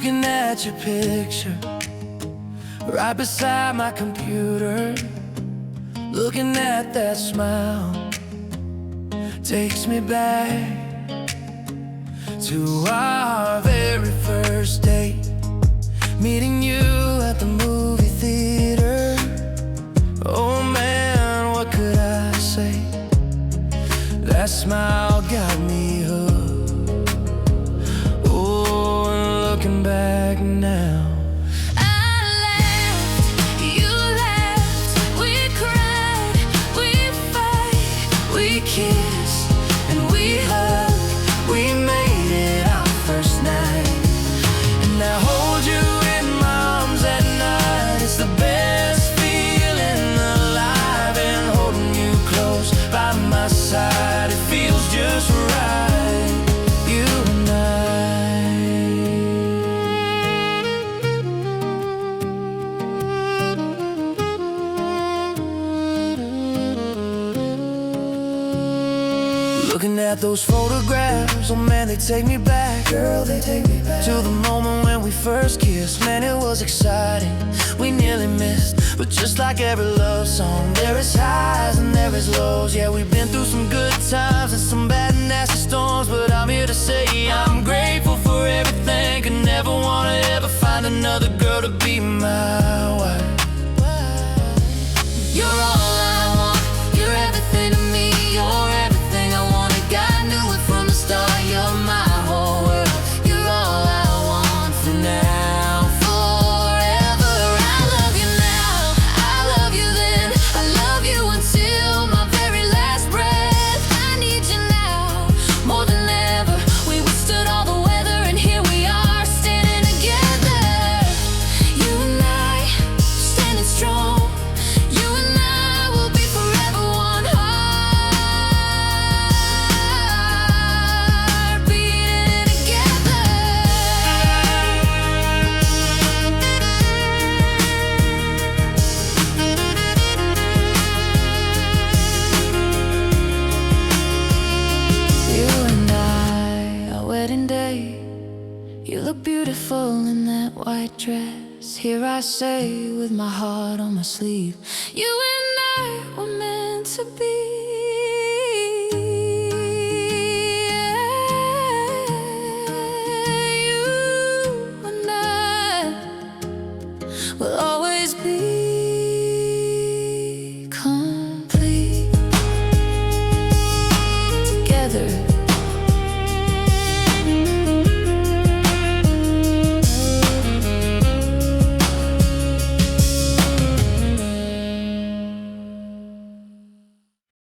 Looking at your picture right beside my computer, looking at that smile takes me back to our very first date, meeting you at the movie theater. Oh man, what could I say? That smile got me hooked. Oh, and looking back now, kiss and we hug, we made it our first night. And I hold you in my arms at night. It's the best feeling alive, and holding you close by my side, it feels just right, you and Looking at those photographs, oh man, they take me back. Girl, they take me back to the moment when we first kissed. Man, it was exciting, we nearly missed. But just like every love song, there is highs and there is lows. Yeah, we've been through some good times and some bad and nasty storms, but I'm here to say I'm grateful for everything. Could never wanna ever find another girl to be my wife. You're all I want, you're everything to me, you're everything I want. God knew it from the start, you're my whole world. You're all I want for now, forever. I love you now, I love you then, I love you until my very last breath. I need you now, more than ever. We withstood all the weather and here we are, standing together. You and I, standing strong. You and I will be forever one heart. You look beautiful in that white dress. Here I say with my heart on my sleeve, you and I were meant to be.